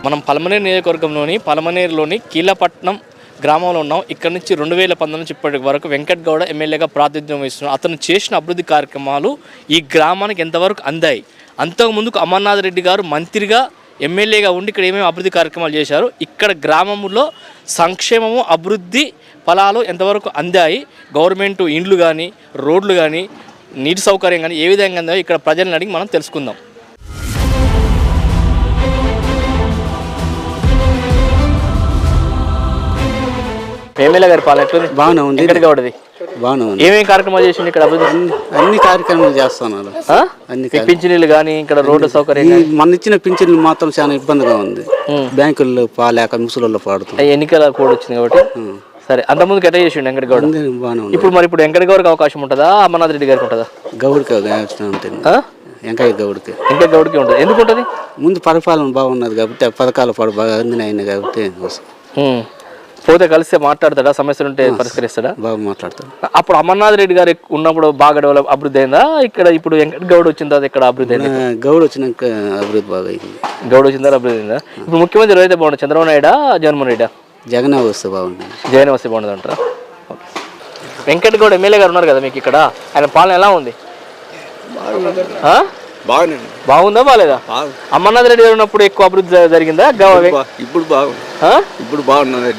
మనం పలమనేరు నియోజకవర్గంలోని పలమనేరులోని కీలపట్నం గ్రామంలో ఉన్నాం. ఇక్కడ నుంచి 2019 నుంచి ఇప్పటి వరకు వెంకట్ గౌడ ఎమ్మెల్యేగా ప్రాతినిధ్యం వహిస్తున్నారు. అతను చేసిన అభివృద్ధి కార్యక్రమాలు ఈ గ్రామానికి ఎంతవరకు అందాయి? అంతకుముందుకు అమర్నాథ్ రెడ్డి గారు మంత్రిగా ఎమ్మెల్యేగా ఉండి ఇక్కడ ఏమేమి అభివృద్ధి కార్యక్రమాలు చేశారు, ఇక్కడ గ్రామంలో సంక్షేమము అభివృద్ధి ఫలాలు ఎంతవరకు అందాయి, గవర్నమెంట్ ఇండ్లు కానీ రోడ్లు కానీ నీటి సౌకర్యం కానీ ఏ విధంగా అందాయో ఇక్కడ ప్రజలను అడిగి మనం తెలుసుకుందాం. ఎమ్మెల్యే గారి పాలన ఎట్లుంది? బాగానే ఉంది. వెంకట్ గౌడది బాగానే ఉంది. ఏమేమి కార్యక్రమాలు చేసింది ఇక్కడ అభివృద్ధి? అన్ని కార్యక్రమాలు చేస్తున్నారు. పింఛనీలు కానీ ఇక్కడ రోడ్డు సౌకర్యం మన ఇచ్చిన పింఛన్లు మాత్రం చాలా ఇబ్బందిగా ఉంది. బ్యాంకుల్లో పాలేక ముసలిలో పాడుతుంది. ఎన్నికల కోడ్ వచ్చింది కాబట్టి సరే. అంతకుముందు ఎట్లా చేసిండు వెంకట గౌడ? బాగానే ఉంది. ఇప్పుడు వెంకట గౌడకి అవకాశం ఉంటుందా, అమర్నాథ్ రెడ్డి గారికి ఉంటుందా? గౌడికి వెంకయ్య గౌడికి ఉంటుంది. ఎందుకు ఉంటుంది? ముందు పరిపాలన బాగున్నది కాబట్టి పథకాల పాడు బాగా అందినాయి కాబట్టి పోతే కలిస్తే మాట్లాడతాడా, సమస్యలు ఉంటే పరిష్కరిస్తాడా? బాగా మాట్లాడతాడు. అప్పుడు అమర్నాథ్ రెడ్డి గారు ఉన్నప్పుడు బాగా డెవలప్ అభివృద్ధి అయిందా? ఇక్కడ ఇప్పుడు వెంకట గౌడ్ వచ్చిన తర్వాత ఇక్కడ అభివృద్ధి అయింది? గౌడ్ వచ్చినాక అభివృద్ధి బాగా అయింది. గౌడ్ వచ్చిన తర్వాత అభివృద్ధి అయిందా? ఇప్పుడు ముఖ్యమంత్రి ఎవరైతే బాగుంటుంది, చంద్రబాబు నాయుడా జగన్మోహన్ రెడ్డా? జగన్ వస్తే బాగుంటుంది. జగన్ వస్తే బాగుంటుంది అంటారా? వెంకట గౌడ్ ఎమ్మెల్యే గారు ఉన్నారు కదా మీకు ఇక్కడ, ఆయన పాలన ఎలా ఉంది? బాగుందా బాగాలేదా? అమర్నాథ్ రెడ్డి గారు ఉన్నప్పుడు ఎక్కువ అభివృద్ధి జరిగిందా? ఇప్పుడు ఇప్పుడు బాగున్నది.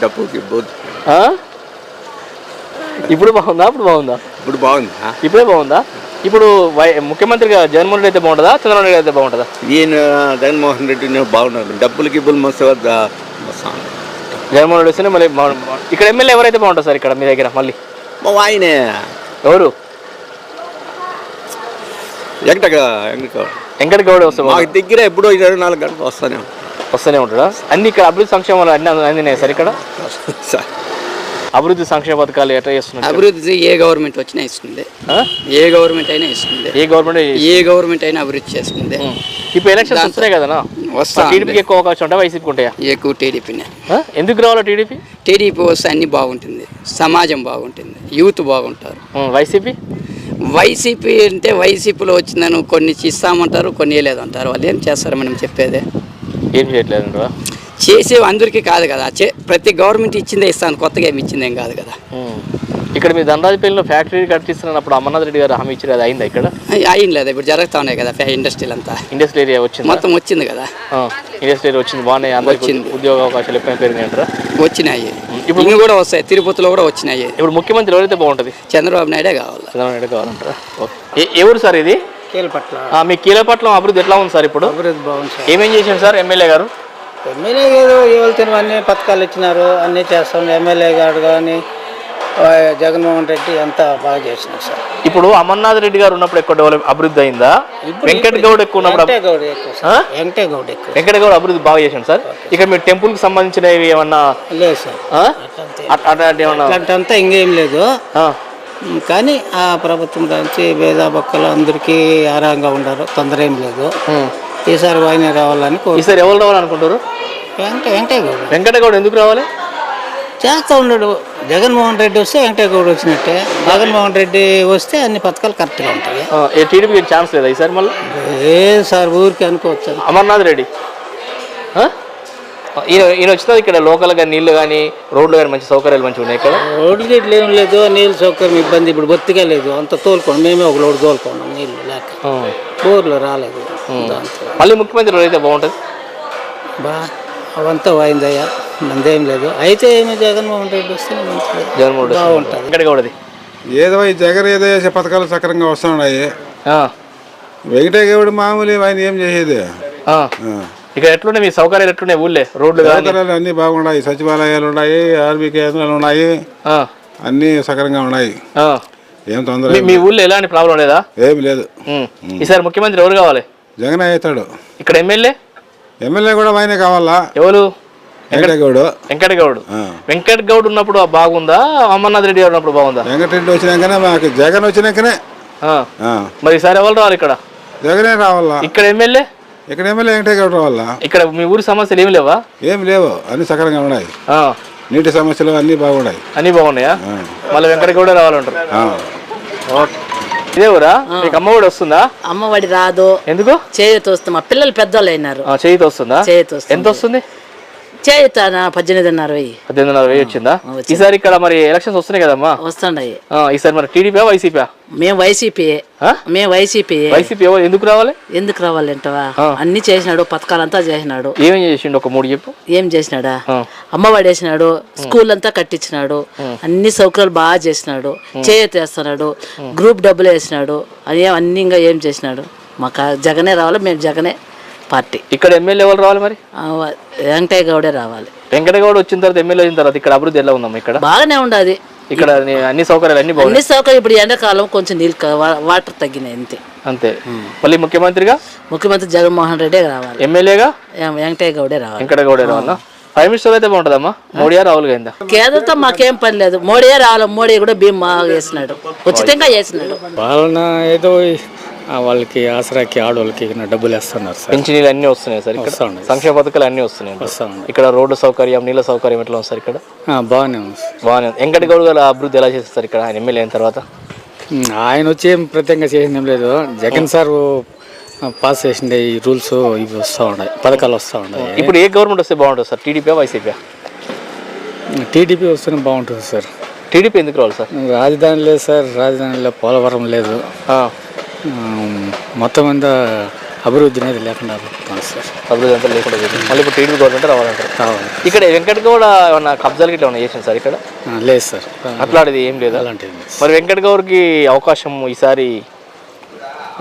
ఇప్పుడు బాగుందా? అప్పుడు బాగుందా? ఇప్పుడు బాగుంది. ఇప్పుడే బాగుందా? ఇప్పుడు ముఖ్యమంత్రిగా జగన్మోహన్ రెడ్డి అయితే బాగుంటుందా, చంద్రబాబు నాయుడు అయితే బాగుంటుందా? ఈయన జగన్మోహన్ రెడ్డి బాగున్నారు. డబ్బులు మస్తు జగన్మోహన్ రెడ్డి వస్తేనే మళ్ళీ ఇక్కడ ఎమ్మెల్యే ఎవరైతే బాగుంటుంది సార్ ఇక్కడ మీ దగ్గర? మళ్ళీ ఆయనే ఎవరు? వెంకట గౌడ వస్తే దగ్గర ఎప్పుడో 24 గంటలు వస్తూనే ఉంటాడా? అన్ని ఇక్కడ అభివృద్ధి సంక్షేమాలు అన్ని అందినాయి సార్ ఇక్కడ? అభివృద్ధి సంక్షేమ పథకాలు ఎట్లా చేస్తున్నారు? అభివృద్ధి ఏ గవర్నమెంట్ వచ్చినా ఇస్తుంది. ఏ గవర్నమెంట్ అయినా ఇస్తుంది. ఏ గవర్నమెంట్ అయినా అభివృద్ధి చేస్తుంది. ఇప్పుడు ఎలక్షన్స్ వస్తున్నాయి కదా, టీడీపీకి ఎక్కువ అవకాశం ఉంటాయి, వైసీపీకి ఉంటాయా? ఎక్కువ టీడీపీనే. ఎందుకు రావాలో టీడీపీ? టీడీపీ వస్తే అన్ని బాగుంటుంది, సమాజం బాగుంటుంది, యూత్ బాగుంటారు. వైసీపీ అంటే వైసీపీలో వచ్చిందని కొన్ని ఇస్తామంటారు, కొన్ని లేదంటారు. వాళ్ళు ఏం చేస్తారు మనం చెప్పేదే? ఏం చేయట్లేదు. చేసే అందరికీ కాదు కదా, ప్రతి గవర్నమెంట్ ఇచ్చిందే ఇస్తాను, కొత్తగా ఏమి ఇచ్చిందేం కాదు కదా. ఇక్కడ మీ దండాజపల్లిలో ఫ్యాక్టరీ కట్టిస్తున్నప్పుడు అమర్నాథ్ రెడ్డి గారు హామీ ఇచ్చారు, అది అయిందా ఇక్కడ? అయింది లేదా? ఇప్పుడు జరుగుతా ఉన్నాయి కదా ఇండస్ట్రీలు అంతా. ఇండస్ట్రియల్ ఏరియా వచ్చింది, మొత్తం వచ్చింది కదా. ఇండస్ట్రియల్ ఏరియా వచ్చింది, బాగానే వచ్చింది. ఉద్యోగ అవకాశాలు ఎప్పుడైనా పెరిగినాయంటారా? వచ్చినాయి. ఇప్పుడు కూడా వస్తాయి, తిరుపతిలో కూడా వచ్చినాయి. ఇప్పుడు ముఖ్యమంత్రి ఎవరైతే బాగుంటుంది? చంద్రబాబు నాయుడే కావాలి. చంద్రబాబు నాయుడు కావాలంటారా? ఎవరు సార్ ఇది? కీలపట్నం. మీ కీలపట్నం అభివృద్ధి ఎట్లా ఉంది సార్ ఇప్పుడు? అభివృద్ధి బాగుంది సార్. ఏమేం చేశారు సార్ ఎమ్మెల్యే గారు? ఎమ్మెల్యే గారు ఎవరితో అన్ని పథకాలు ఇచ్చినారు, అన్నీ చేస్తాం. ఎమ్మెల్యే గారు కానీ జగన్మోహన్ రెడ్డి అంతా బాగా చేసినారు సార్. ఇప్పుడు అమర్నాథ్ రెడ్డి గారు ఉన్నప్పుడు ఎక్కువ డెవలప్ అభివృద్ధి అయిందా? వెంకట గౌడ్ ఎక్కువ ఉన్నప్పుడు? వెంకట గౌడ్ అభివృద్ధి బాగా చేశాను సార్. ఇక్కడ మీరు టెంపుల్ కి సంబంధించినవి ఏమన్నా? లేదు సార్, అట్లాంటి ఇంకేం లేదు. కానీ ఆ ప్రభుత్వం నుంచి పేద భక్తులు అందరికీ ఆరాంగా ఉన్నారు, తొందర ఏం లేదు. ఈసారి ఆయన రావాలని. ఈసారి ఎవరు రావాలనుకుంటారు? వెంకట గౌడ్ ఎందుకు రావాలి? చేస్తూ ఉన్నాడు. జగన్మోహన్ రెడ్డి వస్తే వెంకటగౌడ వచ్చినట్టే. జగన్మోహన్ రెడ్డి వస్తే అన్ని పథకాలు కరెక్ట్గా ఉంటాయి. టీడీపీకి ఛాన్స్ లేదా ఈసారి? మళ్ళీ లేదు సార్, ఊరికి అనుకోవచ్చు. అమర్నాథ్ రెడ్డి ఈయన వచ్చిన ఇక్కడ లోకల్గా నీళ్లు కానీ రోడ్లు కానీ మంచి సౌకర్యాలు మంచిగా ఉన్నాయి ఇక్కడ? రోడ్లు గిట్లు ఏం లేదు, నీళ్ళు సౌకర్యం ఇబ్బంది ఇప్పుడు బొత్తిగా లేదు. అంత తోలుకోండి, మేమే ఒక లోడ్ తోలుకున్నాం నీళ్ళు లేక. బోర్లు రాలేదు. మళ్ళీ ముఖ్యమంత్రి అయితే బాగుంటుంది. అవంతా వాయిందయ్యా, మందేం లేదు. అయితే ఏమి జగన్మోహన్ రెడ్డి వస్తే జగన్మోహన్ బాగుంటుంది. వెంకట గౌడది ఏదో ఈ జగన్ ఏదో చేసే పథకాలు సక్రంగా వస్తున్నాయి. వెంకట గౌడ్ మామూలు ఆయన ఏం చేసేది? ఇక్కడ ఎట్లున్నాయి మీ సౌకర్యాలు? ఎట్లున్నాయి ఊళ్ళే? రోడ్లు సౌకర్యాలు అన్ని బాగున్నాయి. సచివాలయాలు ఉన్నాయి, ఆర్బీ కేంద్రాలు ఉన్నాయి, అన్ని సక్రంగా ఉన్నాయి. ఏం తొందర? మీ ఊళ్ళో ఎలాంటి ప్రాబ్లం లేదా? ఏమి లేదు. ఈసారి ముఖ్యమంత్రి ఎవరు కావాలి? జగన్ అవుతాడు. ఇక్కడ ఎమ్మెల్యే కూడా ఆయనే కావాలా? ఎవరు? వెంకట గౌడ్. వెంకట గౌడ్ ఉన్నప్పుడు బాగుందా, అమర్నాథ్ రెడ్డి గారు ఉన్నప్పుడు బాగుందా? వెంకటరెడ్డి వచ్చినాకనే, మాకు జగన్ వచ్చినాకనే. మరి ఈసారి ఎవరు రావాలి ఇక్కడ? జగనే రావాలా. ఇక్కడ ఎమ్మెల్యే వెంకట గౌడ్ రావాలా. ఇక్కడ మీ ఊరి సమస్యలు ఏమి లేవా? ఏమి లేవు, అన్ని సక్రంగా ఉన్నాయి. నీటి సమస్యలు అన్ని బాగున్నాయి. అన్ని బాగున్నాయా? మళ్ళీ వెంకట గౌడే రావాలంటారు. ఇదే ఊరా? మీకు అమ్మఒడి వస్తుందా? అమ్మఒడి రాదు. ఎందుకు? చేయూత వస్తుంది. మా పిల్లలు పెద్దోళ్ళు అయినారు. చేయూత వస్తుందా? చేయూత వస్తుంది. ఎంత వస్తుంది? చేయూత 18,500. 18,500 వచ్చిందా? ఈసారి ఇక్కడ మరి ఎలక్షన్స్ వస్తున్నాయి కదమ్మా? వస్తున్నాయి. ఈసారి మరి టీడీపీ వైసీపీ? మేము వైసీపీ. వైసీపీ ఎందుకు రావాలి? ఎందుకు రావాలంటవా? అన్ని చేసినాడు, పథకాలంతా చేసినాడు. ఏమేం చేసిండు? ఒక 3 చెప్పు. ఏం చేసినాడా? అమ్మఒడి వేసినాడు, స్కూల్ అంతా కట్టించినాడు, అన్ని సౌకర్యాలు బాగా చేసినాడు, చేయూత వేస్తున్నాడు, గ్రూప్ డబ్బులు వేసినాడు. అన్ని ఇంకా ఏం చేసినాడు? మాకు జగనే రావాలి. మేము జగనే పార్టీ. ఇక్కడ ఎమ్మెల్యే ఎవరు రావాలి మరి? వెంకటయ్య గౌడే రావాలి. వెంకటయ్య గౌడ్ వచ్చిన తర్వాత ఎమ్మెల్యే వచ్చిన తర్వాత ఇక్కడ అభివృద్ధి ఎలా ఉందమ్మా? ఇక్కడ బాగానే ఉండదు. ఇక్కడ అన్ని సౌకర్యాలు అన్ని అన్ని సౌకర్యం. ఇప్పుడు ఎండాకాలం కొంచెం నీళ్ళు వాటర్ తగ్గినాయి అంతే. అంతే. మళ్ళీ ముఖ్యమంత్రిగా జగన్మోహన్ రెడ్డి రావాలి. ఎమ్మెల్యేగా వెంకటయ్య గౌడే రావాలి. వెంకటయ్య గౌడే రావాలా? ప్రైమ్ మినిస్టర్ అయితే బాగుంటుందమ్మా? మోడీయా రాహుల్ గాంధీ? కేంద్రంతో మాకేం పని లేదు. మోడీయే రావాలి. మోడీ కూడా భీమా వేసినాడు, ఉచితంగా వేసినాడు. పాలన ఏదో వాళ్ళకి ఆసరాకి ఆడవాళ్ళకి డబ్బులు వేస్తున్నారు సార్. పింఛనీలు అన్ని వస్తున్నాయి సార్ ఇక్కడ? సంక్షేమ పథకాలు అన్ని వస్తున్నాయి. ఇక్కడ రోడ్డు సౌకర్యం, నీళ్ళ సౌకర్యం ఎట్లా ఉంది సార్ ఇక్కడ? బాగానే ఉంది. బాగానే. వెంకటయ్య గౌడ్ గారు అభివృద్ధి ఎలా చేస్తారు ఇక్కడ ఆయన ఎమ్మెల్యే అయిన తర్వాత? ఆయన వచ్చి ఏం ప్రత్యేకంగా చేసింది ఏం లేదు. జగన్ సార్ పాస్ చేసిండే ఈ రూల్స్ ఇవి వస్తూ ఉన్నాయి, పథకాలు వస్తూ ఉన్నాయి. ఇప్పుడు ఏ గవర్నమెంట్ వస్తే బాగుంటుంది సార్? TDP YCP? టీడీపీ వస్తేనే బాగుంటుంది సార్. టీడీపీ ఎందుకు రావాలి సార్? రాజధాని లేదు సార్, రాజధానిలో పోలవరం లేదు, మొత్తం అంతా అభివృద్ధి అనేది లేకుండా సార్. అభివృద్ధి అంతా లేకుండా మళ్ళీ ఇప్పుడు టీడీపీ గవర్నమెంట్ రావాలంటారు. ఇక్కడ వెంకట గౌడ ఏమన్నా కబ్జాలు గిట్లా ఏమన్నా చేసింది సార్ ఇక్కడ? లేదు సార్, అట్లాంటిది ఏం లేదు. అలాంటిది మరి వెంకట గౌడ్కి అవకాశం ఈసారి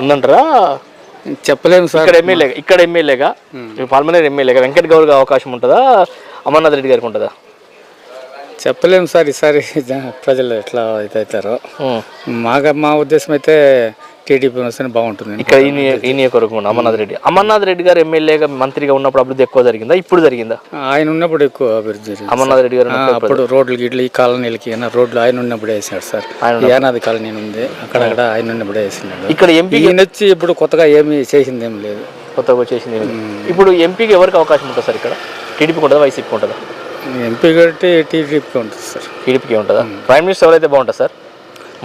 ఉందంటారా? చెప్పలేము సార్. ఇక్కడ ఎమ్మెల్యేగా పాల్మనేరు ఎమ్మెల్యేగా వెంకట గౌడ్కి అవకాశం ఉంటుందా, అమర్నాథ్ రెడ్డి గారికి ఉంటుందా? చెప్పలేము సార్. ఈసారి ప్రజలు ఎట్లా అవుతారో. మా ఉద్దేశం అయితే టీడీపీ వస్తేనే బాగుంటుంది. ఇక్కడ ఈ నియోజకవర్గం అమర్నాథ్ రెడ్డి గారు ఎమ్మెల్యేగా మంత్రిగా ఉన్నప్పుడు అభివృద్ధి ఎక్కువ జరిగిందా, ఇప్పుడు జరిగిందా? ఆయన ఉన్నప్పుడు ఎక్కువ అభివృద్ధి జరిగింది. అమర్నాథ్ రెడ్డి గారు అప్పుడు రోడ్లు గిడ్లు ఈ కాలనీలకి రోడ్లు ఆయన ఉన్నప్పుడే వేసినాడు సార్. యానాది కాలనీ ఉంది, అక్కడక్కడ ఆయన ఉన్నప్పుడే వేసినాడు. ఇక్కడ ఎంపీ వచ్చి ఇప్పుడు కొత్తగా ఏమి చేసింది ఏం లేదు. కొత్తగా చేసింది ఇప్పుడు ఎంపీకి ఎవరికి అవకాశం ఉంటుంది సార్ ఇక్కడ? టీడీపీకి ఉంటుందా, వైసీపీకి ఉంటుందా? ఎంపీ కంటే టీడీపీకి ఉంటుంది సార్. టీడీపీకి ఉంటుందా? ప్రైమ్ మినిస్టర్ ఎవరైతే బాగుంటుంది సార్?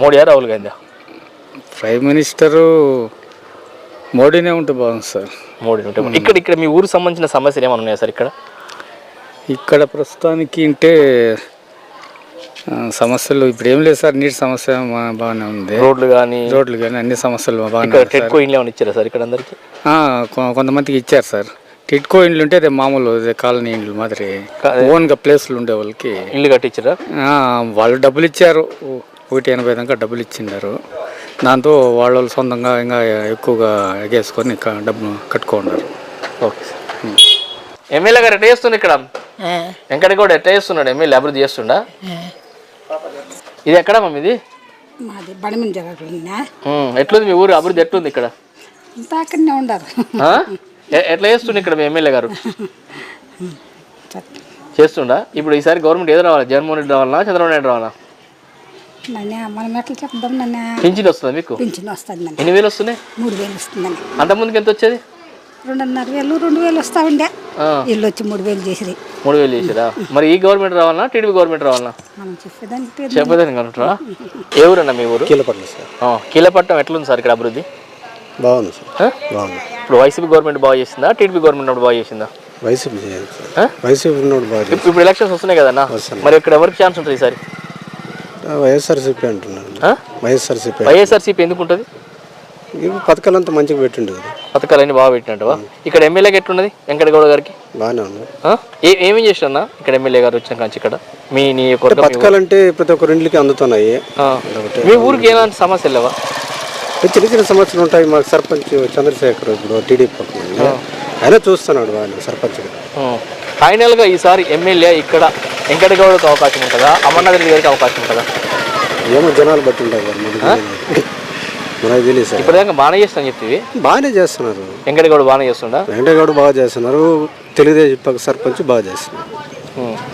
మోడీయా, రాహుల్ గాంధీ? ప్రైమ్ మినిస్టరు మోడీనే ఉంటే బాగుంది సార్. మోడీ ఉంటే. ఇక్కడ మీ ఊరికి సంబంధించిన సమస్యలు ఏమైనా ఉన్నాయా సార్ ఇక్కడ? ఇక్కడ ప్రస్తుతానికి అంటే సమస్యలు ఇప్పుడు ఏం లేదు సార్. నీటి సమస్య బాగానే ఉంది. రోడ్లు కానీ అన్ని సమస్యలు బాగానే. టెట్కో ఇండ్లు ఏమైనా ఇచ్చారా సార్ ఇక్కడ అందరికి? కొంతమందికి ఇచ్చారు సార్. టిట్కో ఇండ్లు ఉంటే అదే మామూలు కాలనీ ఇండ్లు మాదిరి ఓన్గా ప్లేస్లు ఉండే వాళ్ళకి ఇల్లు కట్టించారా? వాళ్ళు డబ్బులు ఇచ్చారు, 1.80 దాకా డబ్బులు ఇచ్చిండారు. దాంతో వాళ్ళు సొంతంగా ఇంకా ఎక్కువగా ఎగేసుకొని డబ్బు కట్టుకున్నారు. Okay sir. ఎమ్మెల్యే గారు ఎట్లా చేస్తుంది ఇక్కడ? వెంకట గౌడ్ ఎట్లా చేస్తున్నాడు? ఎమ్మెల్యే అభివృద్ధి చేస్తుండా? ఇది ఎక్కడమ్మా మీది? ఎట్లుంది మీ ఊరు అభివృద్ధి? ఎట్లుంది ఇక్కడ? ఎట్లా చేస్తుండే ఇక్కడ మీ ఎమ్మెల్యే గారు? చేస్తుండా? ఇప్పుడు ఈసారి గవర్నమెంట్ ఏదో రావాలి? జగన్మోహన్ రెడ్డి రావాలా, చంద్రబాబు నాయుడు రావాలా? పింఛన్ వస్తుందా మీకు? ఎన్ని వేలు వస్తున్నాయి? 3,000 వస్తుందండి. అంతకుముందుకు ఎంత వచ్చేది? 2,500, 2,000 వస్తా ఉండే. ఇల్లు వచ్చి 3,000 చేసిరి. 3,000 చేసిరా? మరి ఈ గవర్నమెంట్ రావాలా, టీడీపీ గవర్నమెంట్ రావాలా? చెప్పేదాన్ని కనుంటారా? ఏ ఊరన్నా మీ ఊరు? కీలపట్నం సార్. కీలపట్నం ఎట్లుంది సార్ ఇక్కడ అభివృద్ధి? బాగుంది సార్, బాగుంది. ఇప్పుడు వైసీపీ గవర్నమెంట్ బాగా చేసిందా, టీడీపీ గవర్నమెంట్ ఉన్నప్పుడు బాగా చేసిందా? వైసీపీ చేయాలి సార్. వైసీపీ ఉన్నప్పుడు బాగా. ఇప్పుడు ఎలక్షన్స్ వస్తున్నాయి కదన్నా, మరి ఇక్కడ ఎవరికి ఛాన్స్ ఉంటుంది ఈసారి? వైఎస్ఆర్సీపీ అంటున్నాను. వైఎస్ఆర్సీపీ ఎందుకు ఉంటుంది? పథకాలు అంతా మంచిగా పెట్టిండు కదా. పథకాలన్నీ బాగా పెట్టినట్టువా? ఇక్కడ ఎమ్మెల్యేకి ఎట్లున్నది వెంకట గౌడ గారికి? బాగానే ఉంది. ఏమేం చేసినా ఇక్కడ ఎమ్మెల్యే గారు వచ్చిన కాంచి ఇక్కడ మీ నియోజకవర్గం పథకాలు అంటే ప్రతి ఒక్క ఇంటికి అందుతున్నాయి. మీ ఊరికి ఏమైనా సమస్యలు లేవా? చిన్న చిన్న సమస్యలు ఉంటాయి. మాకు సర్పంచ్ చంద్రశేఖర్ ఇప్పుడు టీడీపీ పక్కన ఆయన చూస్తున్నాడు ఆయన సర్పంచ్. ఫైనల్గా ఈసారి ఎమ్మెల్యే ఇక్కడ వెంకట గౌడకు అవకాశం ఉంటుందా, అమర్నాథ్ రెడ్డి గారికి అవకాశం ఉంటుందా? ఏమో జనాలు బట్టి ఉంటాయి మనకు తెలియదు సార్. ఇప్పటిదాకా బాగానే చేస్తాను చెప్తే బాగానే చేస్తున్నారు. వెంకట గౌడ బాగానే చేస్తుండా? వెంకట గౌడ బాగా చేస్తున్నారు. తెలుగుదేశం సర్పంచ్ బాగా చేస్తున్నారు.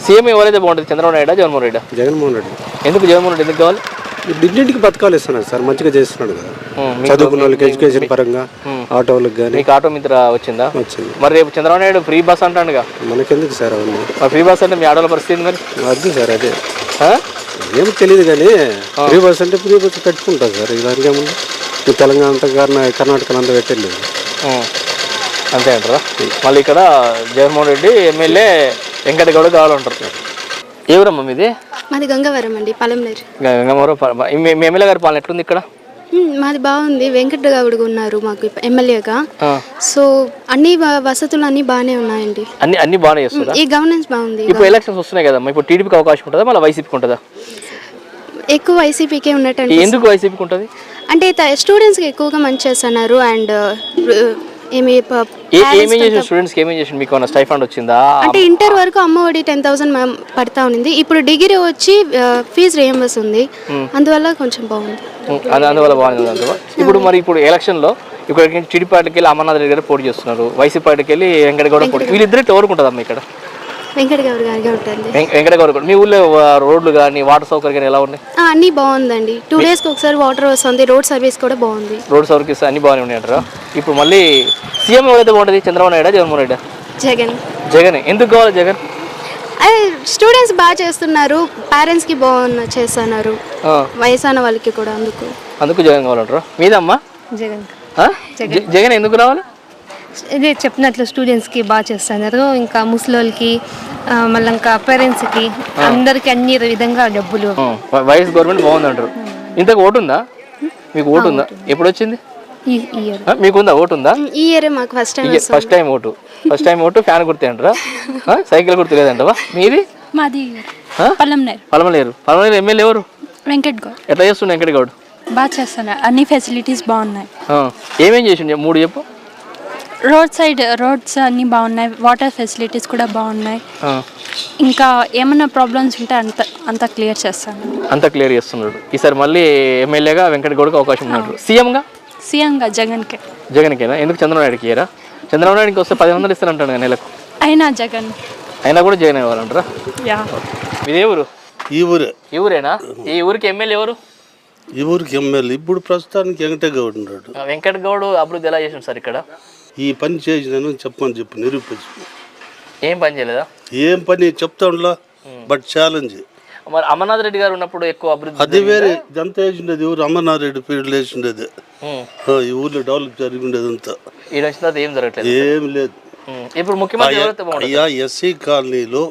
సీఎం ఎవరైతే బాగుంటుంది? చంద్రబాబు నాయుడు, జగన్మోహన్ రెడ్డి? జగన్మోహన్ రెడ్డి. ఎందుకు జగన్మోహన్ రెడ్డి ఎందుకు కావాలి? ఇంటింటికి పథకాలు ఇస్తున్నాడు సార్, మంచిగా చేస్తున్నాడు కదా. చదువుకున్న వాళ్ళకి ఎడ్యుకేషన్ పరంగా, ఆటో వాళ్ళకి కానీ. మీకు ఆటో మిత్ర వచ్చిందా? వచ్చింది. మరి రేపు చంద్రబాబు నాయుడు ఫ్రీ బస్ అంటాడుగా, మనకెందుకు సార్ అవన్నీ? ఫ్రీ బస్ అంటే మీ ఆటోల పరిస్థితి మరి అది సార్ అదే ఏమి తెలియదు కానీ ఫ్రీ బస్ అంటే ఫ్రీ బస్ కట్టుకుంటారు సార్. దానికి ఏమన్నా ఈ తెలంగాణ అంతా కర్ణాటక అంతా పెట్టలేదు. అంతే అంటారా? మళ్ళీ ఇక్కడ జగన్మోహన్ రెడ్డి ఎమ్మెల్యే వెంకటగౌడ కావాలంటారు. ఏ ఊరమ్మా మీది? మాది గంగవరం అండి, పలంనేరు. గంగవరం. మీ ఎమ్మెల్యే గారి పాలన ఎట్లుంది ఇక్కడ? మాది బాగుంది. వెంకటగౌడ్ ఉన్నారు మాకు ఎమ్మెల్యేగా. సో అన్ని వసతులు అన్ని బాగానే ఉన్నాయండి. అన్ని బాగానే చేస్తారా? ఈ గవర్నెన్స్ బాగుంది. ఇప్పుడు ఎలక్షన్స్ వస్తున్నాయి కదా, ఇప్పుడు టీడీపీకి అవకాశం ఉంటుందా మళ్ళీ వైసీపీకి ఉంటుందా? ఎక్కువ వైసీపీకే ఉన్నట్టు. ఎందుకు వైసీపీకి ఉంటుంది? అంటే స్టూడెంట్స్కి ఎక్కువగా మంచి చేస్తున్నారు. అండ్ మీకు స్టైఫండ్ వచ్చిందా? అంటే ఇంటర్ వరకు అమ్మఒడి 10,000 పడతా ఉంది. ఇప్పుడు డిగ్రీ వచ్చి ఫీజు రియంబర్స్ ఉంది. అందువల్ల కొంచెం బాగుంది. అందువల్ల బాగుంది. ఇప్పుడు ఎలక్షన్ లో ఇక్కడ టీడీపీ పార్టీకి వెళ్ళి అమర్నాథ్ రెడ్డి గారు పోటీ చేస్తున్నారు, వైసీపీ పార్టీకి వెళ్ళి వెంకటగౌడ పోటీ. వీళ్ళిద్దరు ఎవరికి ఉంటుందమ్మా ఇక్కడ? వెంకటగౌడ గారికి ఉంటుంది. వెంకటగౌడ. మీ ఊళ్ళో రోడ్లు కానీ వాటర్ సౌకర్యం కానీ ఎలా ఉన్నాయి? అన్ని బాగుందండి. 2 days ఒకసారి వాటర్ వస్తుంది. రోడ్ సర్వీస్ కూడా బాగుంది. రోడ్ సర్వీస్ అన్ని బాగానే ఉన్నాయంటారా? ఇప్పుడు మళ్ళీ సీఎం ఎవరైతే బాగుంటుంది, చంద్రబాబు నాయుడు జగన్మోహన్ రెడ్డి? జగన్. ఎందుకు కావాలి జగన్? స్టూడెంట్స్ బాగా చేస్తున్నారు, పేరెంట్స్ కి బాగా చేస్తున్నారు, వయసాన వాళ్ళకి కూడా. అందుకు జగన్ కావాలంటారా? మీదమ్మా? జగన్ ఎందుకు రావాలి? ఇదే చెప్పినట్లు స్టూడెంట్స్కి బాగా చేస్తున్నారు, ఇంకా ముసలోళ్ళకి, మళ్ళీ ఇంకా పేరెంట్స్కి, అందరికి అన్ని విధంగా డబ్బులు. వైఎస్ గవర్నమెంట్ బాగుంది అంటారు. ఇంతకు ఓటు ఉందా మీకు? ఓటు ఉందా? ఎప్పుడు వచ్చింది? మీకుందా? ఓటు ఉందా? ఈ ఇయర్ మాకు ఫస్ట్ టైం ఓటు. ఫ్యాన్ గుర్తే అంటారా? సైకిల్ గుర్తు లేదంటవా? మీది? మాది పలంనేరు. ఎమ్మెల్యే ఎవరు? వెంకటగౌడ్. ఎట్లా చేస్తుండే వెంకటగౌడ్? బాగా చేస్తున్నారు, అన్ని ఫెసిలిటీస్ బాగున్నాయి. ఏమేం చేసిండే? 3 చెప్పు. రోడ్స్ అన్నీ బాగున్నాయి, వాటర్ ఫెసిలిటీస్ కూడా బాగున్నాయి. ఇంకా ఏమైనా ప్రాబ్లమ్స్ ఉంటే అంత క్లియర్ చేస్తున్నాడు. ఈసారి మళ్ళీ ఎమ్మెల్యేగా వెంకటగౌడకి అవకాశం ఉన్నాడు. సీఎంగా జగన్కేనా? ఎందుకు చంద్రబాబు నాయుడుకి ఇయ్యరా? చంద్రబాబు నాయుడుకి వస్తే 10,000 ఇస్తారంటాడు నెలకు. అయినా కూడా జగన్ ఇవ్వాలంటారా? మీదే ఊరు? ఈ ఊరేనా? ఈ ఊరికి ఎమ్మెల్యే ఎవరు? ఈ ఊరికి ఎమ్మెల్యే ఇప్పుడు ప్రస్తుతానికి వెంకటగౌడ్ ఉన్నాడు. వెంకటగౌడ్ అభివృద్ధి ఎలా చేసాడు సార్ ఇక్కడ? ఈ పని చేసినాను చెప్పు నిరూపించు. ఏం పని చేయలేదా? ఏం పని చెప్తాడులా, బట్ ఛాలెంజ్. మరి అమర్నాథ్ రెడ్డి గారు ఉన్నప్పుడు ఎక్కువ అభివృద్ధి అది వేరే. ఇదంతా వేసిండేది ఎవరు? అమర్నాథ్ రెడ్డి పీరియడ్ వేసిండేది. ఈ ఊర్లో డెవలప్ జరిగిండేది అంతా. ఏం జరగట్లేదు, ఏం లేదు. ఇప్పుడు ముఖ్యమంత్రి అయ్యా ఎస్సీ కాలనీలో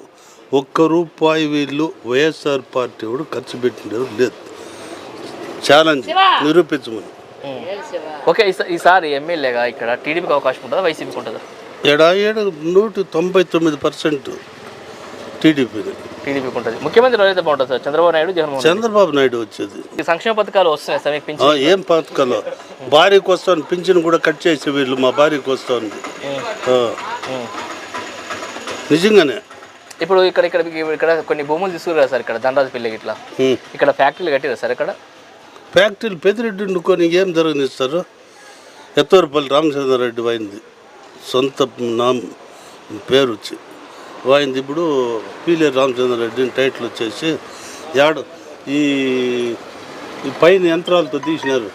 ₹1 వీళ్ళు వైఎస్ఆర్ పార్టీ కూడా ఖర్చు పెట్టిండేవారు లేదు. ఛాలెంజ్ నిరూపించమని. ఓకే, ఈసారి ఎమ్మెల్యేగా ఇక్కడ టీడీపీకి అవకాశం ఉంటుందా వైసీపీకి ఉంటుందా? 199% టీడీపీకి ఉంటుంది. ముఖ్యమంత్రి ఎవరైతే బాగుంటుంది సార్? చంద్రబాబు నాయుడు వచ్చేది. సంక్షేమ పథకాలు వస్తున్నాయి సార్ మీకు? ఏం పథకాలు? భార్యకు వస్తాను పింఛన్ కూడా కట్ చేసే వీళ్ళు. మా భార్యకు వస్తా ఉంది నిజంగానే. ఇప్పుడు ఇక్కడ కొన్ని భూములు తీసుకురా సార్, ఇక్కడ దండరాజపల్లి ఇట్లా ఇక్కడ ఫ్యాక్టరీలు కట్టిరా సార్? ఇక్కడ ఫ్యాక్టరీలు పెద్దిరెడ్డి వండుకొని ఏం జరగనిస్తారు? ఎత్తూరుపల్లి రామచంద్రారెడ్డి వాయింది, సొంత పేరు వచ్చి వాయింది. ఇప్పుడు పీలేరు రామచంద్రారెడ్డిని టైటిల్ వచ్చేసి ఈ పైన యంత్రాలతో తీసినారు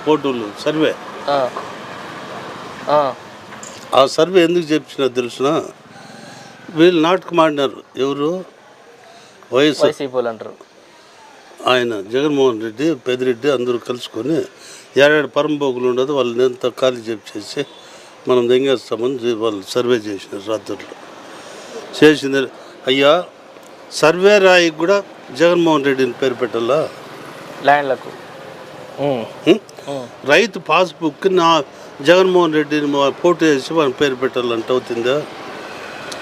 ఫోటోలు సర్వే. ఆ సర్వే ఎందుకు చెప్తున్నా తెలిసిన? వీళ్ళు నాటకం ఆడినారు. ఎవరు? వైఎస్ఆర్ అంటారు. ఆయన జగన్మోహన్ రెడ్డి, పెద్దిరెడ్డి అందరూ కలుసుకొని ఏడాడు పరంపోగులు ఉండదు వాళ్ళని ఎంత ఖాళీ చేసి మనం దెంగేస్తామని వాళ్ళు సర్వే చేసినారు. రాత్రుల్లో చేసింది. అయ్యా సర్వే రాయికి కూడా జగన్మోహన్ రెడ్డిని పేరు పెట్టాలా? ల్యాండ్లకు రైతు పాస్బుక్ నా జగన్మోహన్ రెడ్డిని ఫోటో వేసి వాళ్ళని పేరు పెట్టాలంటే అవుతుందా?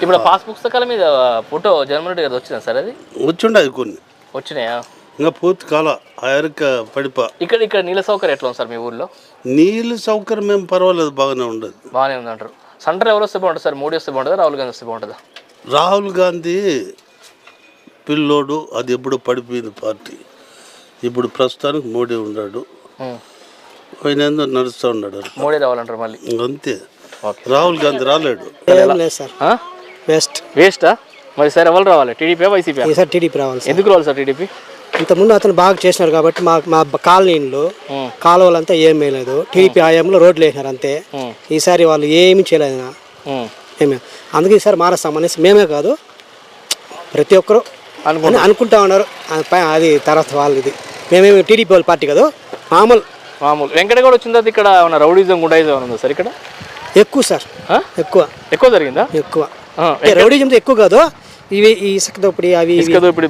ఇప్పుడు పాస్ పుస్తకాల మీద ఫోటో జగన్మోహన్ రెడ్డి గారు వచ్చిందా సార్? అది వచ్చిండదు, కొన్ని వచ్చినాయా? ఇంకా పూర్తి కాల ఆయనక పడిపా. ఇక్కడ నీళ్ళ సౌకర్యం ఎట్లా ఉంది సార్ మీ ఊర్లో? నీళ్ళ సౌకర్యం ఏం పర్వాలేదు, బాగానే ఉండదు. బాగానే ఉంది అంటారు. సెంటర్ ఎవరు వస్తే బాగుంటుంది సార్? మోడీ వస్తే బాగుంటుందా, రాహుల్ గాంధీ వస్తే బాగుంటుందా? రాహుల్ గాంధీ పిల్లోడు, అది ఎప్పుడు పడిపోయింది పార్టీ. ఇప్పుడు ప్రస్తుతానికి మోడీ ఉన్నాడు, ఆయన ఏందో నడుస్తూ ఉన్నాడు. మోడీ రావాలంటారు మళ్ళీ? అంతే. రాహుల్ గాంధీ రాలేడు. వేస్టా? మరి సార్ ఎవరు రావాలి? TDP YCP? సార్ టీడీపీ రావాలి. ఎందుకు రావాలి సార్ టీడీపీ? ఇంతకుముందు అతను బాగా చేసినారు కాబట్టి మా కాలనీలో కాలువలంతా ఏం వేయలేదు. టీడీపీ హయాంలో రోడ్లు వేసినారు అంతే. ఈసారి వాళ్ళు ఏమీ చేయలేదు. అందుకే ఈసారి మారేస్తామనేసి మేమే కాదు ప్రతి ఒక్కరు అనుకుంటా ఉన్నారు. అది తర్వాత వాళ్ళు ఇది మేమేమి టీడీపీ వాళ్ళ పార్టీ కాదు, మామూలు మామూలు వెంకటగౌడ వచ్చిన తర్వాత ఇక్కడ ఏమన్నా రౌడీజం గుండాయిజం ఉందా సార్ ఇక్కడ? ఎక్కువ సార్, ఎక్కువ జరిగిందా? ఎక్కువ రౌడీజం ఎక్కువ కాదు, ఇవి ఈ ఇసుక దోపిడీ అవి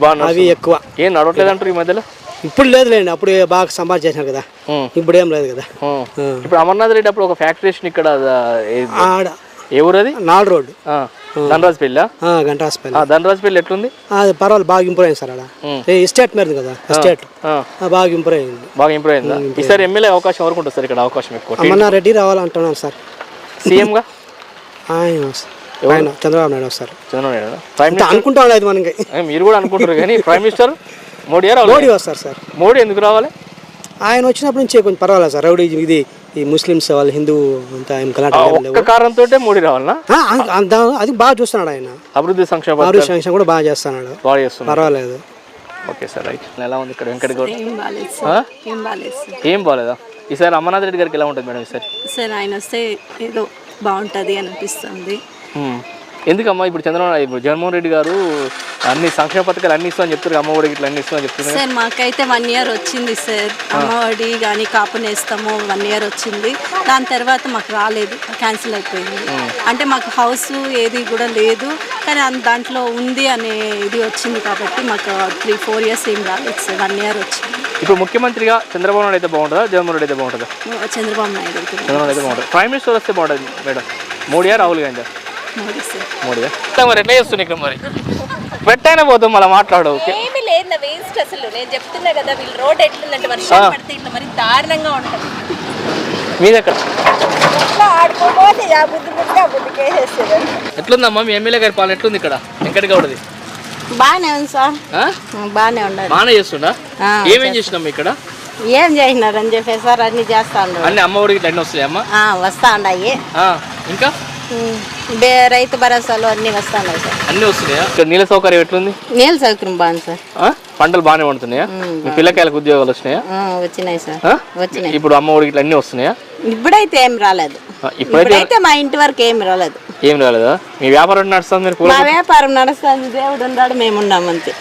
బాగా అవి ఎక్కువ. ఏం నడవట్లేదు అంటారు ఈ మధ్యలో? ఇప్పుడు లేదులేండి, అప్పుడు బాగా సంపాదన చేసినారు కదా, ఇప్పుడు ఏం లేదు కదా. ఇప్పుడు అమర్నాథ్ రెడ్డి అప్పుడు ఒక ఫ్యాక్టరీ ఇక్కడ ఏ ఊరు అది? 4 రోడ్డు ధనరాజపల్లి. ధనరాజపల్లి ఎట్లుంది? అది పర్వాలేదు, బాగా ఇంప్రూవ్ అయింది సార్. అక్కడ ఎస్టేట్ మీద కదా, ఎస్టేట్ బాగా ఇంప్రూవ్ అయింది. బాగా ఇంప్రూవ్ అయిందా? ఈసారి ఎమ్మెల్యే అవకాశం ఎవరికి ఉంటుంది సార్ ఇక్కడ? అవకాశం ఎక్కువ అమర్నాథ్ రెడ్డి రావాలంటున్నాను సార్. సీఎంగా ఆయన చంద్రబాబు నాయుడు వస్తారు. చంద్రబాబు నాయుడు అనుకుంటా ఉండదు మనకి. మీరు కూడా అనుకుంటారు కానీ ప్రైమ్ మినిస్టర్ మోడీ వస్తారు సార్. మోడీ ఎందుకు రావాలి? ఆయన వచ్చినప్పటి నుంచి కొంచెం పర్వాలేదు సార్. రౌడీ ఇది ఈ ముస్లిమ్స్ వాళ్ళు హిందూ అంతా కారణంతో మోడీ రావాలన్నా? అది బాగా చూస్తున్నాడు ఆయన. అభివృద్ధి సంక్షేమం కూడా బాగా చేస్తున్నాడు, పర్వాలేదు. Okay sir, right. ఎలా ఉంది ఇక్కడ వెంకటగౌడ? ఏం బాగాలేదా? ఈసారి అమర్నాథ్ రెడ్డి గారికి ఎలా ఉంటుంది మేడం ఈసారి? సార్ ఆయన వస్తే ఏదో బాగుంటుంది అనిపిస్తుంది. ఎందుకమ్మా ఇప్పుడు జగన్మోహన్ రెడ్డి గారు అన్ని సంక్షేమ పథకాలు అన్ని ఇస్తామని చెప్తారు, అమ్మఒడి ఇట్లా అన్ని ఇస్తామని చెప్తున్నారు సార్. మాకైతే 1 year వచ్చింది సార్, అమ్మఒడి కానీ కాపు నేస్తాము 1 year వచ్చింది. దాని తర్వాత మాకు రాలేదు, క్యాన్సిల్ అయిపోయింది. అంటే మాకు హౌస్ ఏది కూడా లేదు, కానీ దాంట్లో ఉంది అనే ఇది వచ్చింది కాబట్టి మాకు 3-4 years ఏం రాలేదు సార్, 1 year వచ్చింది. ఇప్పుడు ముఖ్యమంత్రిగా చంద్రబాబు నాయుడు అయితే బాగుంటుందా, జగన్మోహన్ రెడ్డి అయితే బాగుంటుందా? చంద్రబాబు నాయుడు అయితే బాగుంటుంది. ప్రైమ్ మినిస్టర్ వస్తే బాగుంటుంది మేడం? మోడీయా రాహుల్ గాంధీ? మోడీయా? మరి ఎట్లా చేస్తుంది ఇక్కడ? మరి పెట్టైనా పోతాం మళ్ళీ మాట్లాడు. ఏమీ లేదు, వేస్ట్ అసలు. నేను చెప్తున్నా కదా, వీళ్ళు రోడ్ ఎట్లుందంటే వర్షం పడితే ఇట్లా మరి దారుణంగా ఉంటుంది. మీది ఎక్కడ? ఆడుకోపోతే బుద్ధికే చేస్తారు. ఎట్లుందమ్మా మీ ఎమ్మెల్యే గారి పాలన ఎట్లుంది ఇక్కడ వెంకటగౌడది? బాగానే ఉంది సార్, బాగానే ఉండాలి. బాగానే చేస్తుండా? ఏమేం చేసినాం ఇక్కడ? ఏం చేసినారు అని చెప్పేసి సార్ అన్ని చేస్తా ఉన్నారు. అన్ని అమ్మఒడికి అన్ని వస్తాయి అమ్మా? వస్తా ఉన్నాయి. ఇంకా రైతు భరోసాలు అన్ని వస్తా ఉన్నాయి సార్. అన్ని వస్తున్నాయా? ఇక్కడ నీళ్ళ సౌకర్యం ఎట్లుంది? నీళ్ళ సౌకర్యం బాగుంది సార్. పంటలు బాగానే పండుతున్నాయా? మీ పిల్లకాయలకు ఉద్యోగాలు వచ్చినాయా? వచ్చినాయి సార్, వచ్చినాయి. ఇప్పుడు అమ్మఒడికి ఇట్లా అన్ని వస్తున్నాయా? ఇప్పుడైతే ఏం రాలేదు, ఇప్పుడైతే మా ఇంటి వరకు ఏం రాలేదు. ఏం రాలేదా? మీ వ్యాపారం నడుస్తుంది? మా వ్యాపారం నడుస్తుంది, దేవుడు ఉన్నాడు, మేము ఉన్నాం అంతే.